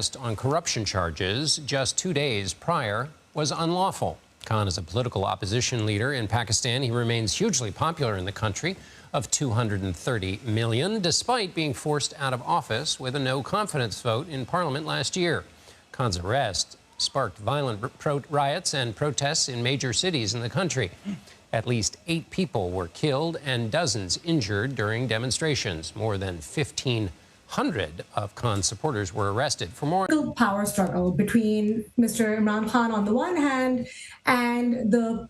arrest on corruption charges just 2 days prior was unlawful. Khan is a political opposition leader in Pakistan. He remains hugely popular in the country of 230 million, despite being forced out of office with a no-confidence vote in parliament last year. Khan's arrest sparked violent riots and protests in major cities in the country. At least 8 people were killed and dozens injured during demonstrations. More than 1,500 of Khan's supporters were arrested. For more power struggle between Mr. Imran Khan on the one hand and the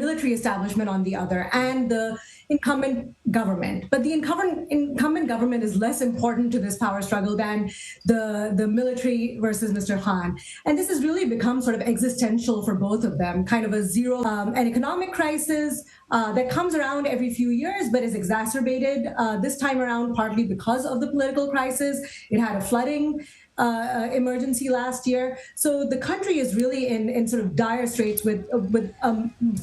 military establishment on the other, and the incumbent government. But the incumbent government is less important to this power struggle than the military versus Mr. Khan. And this has really become sort of existential for both of them, kind of an economic crisis that comes around every few years, but is exacerbated this time around partly because of the political crisis. It had a flooding emergency last year. So the country is really in sort of dire straits with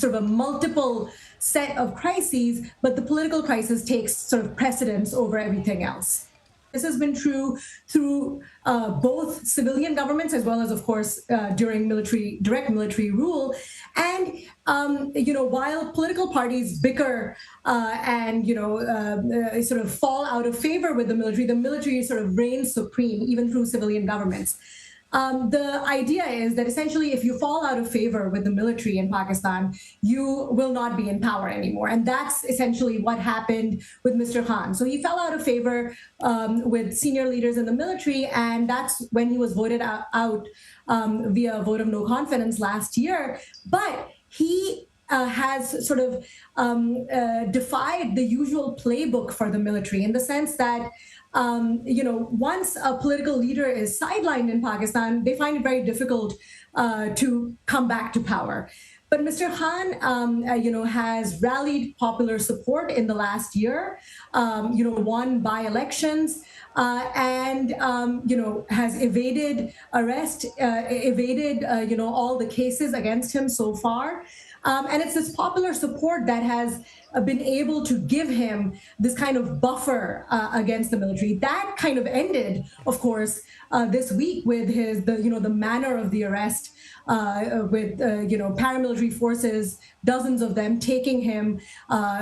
sort of a multiple set of crises, but the political crisis takes sort of precedence over everything else. This has been true through both civilian governments as well as, of course, during direct military rule. And, while political parties bicker and, sort of fall out of favor with the military sort of reigns supreme, even through civilian governments. The idea is that essentially if you fall out of favor with the military in Pakistan, you will not be in power anymore. And that's essentially what happened with Mr. Khan. So he fell out of favor with senior leaders in the military, and that's when he was voted out via a vote of no confidence last year. But he has sort of defied the usual playbook for the military in the sense that once a political leader is sidelined in Pakistan, they find it very difficult to come back to power. But Mr. Khan, has rallied popular support in the last year, won by-elections, and, has evaded arrest, all the cases against him so far. And it's this popular support that has been able to give him this kind of buffer against the military. That kind of ended, of course, this week with the manner of the arrest, with paramilitary forces, dozens of them taking him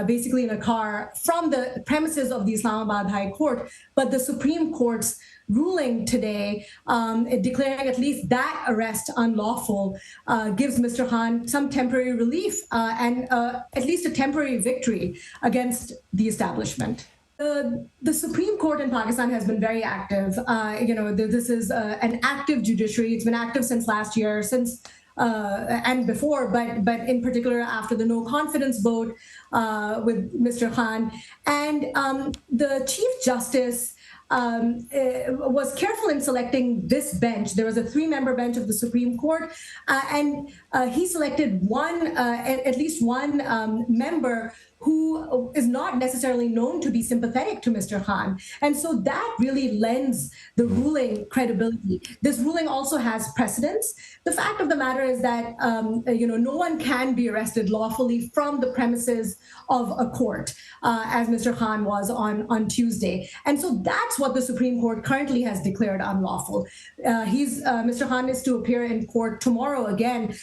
basically in a car from the premises of the Islamabad High Court. But the Supreme Court's ruling today, declaring at least that arrest unlawful, gives Mr. Khan some temporary relief and at least a temporary victory against the establishment. The Supreme Court in Pakistan has been very active. This is an active judiciary. It's been active since last year, and before, but in particular after the no confidence vote with Mr. Khan. And the Chief Justice was careful in selecting this bench. There was a 3-member bench of the Supreme Court, and he selected at least one member who is not necessarily known to be sympathetic to Mr. Khan. And so that really lends the ruling credibility. This ruling also has precedence. The fact of the matter is that, no one can be arrested lawfully from the premises of a court, as Mr. Khan was on Tuesday. And so that's what the Supreme Court currently has declared unlawful. Mr. Khan is to appear in court tomorrow again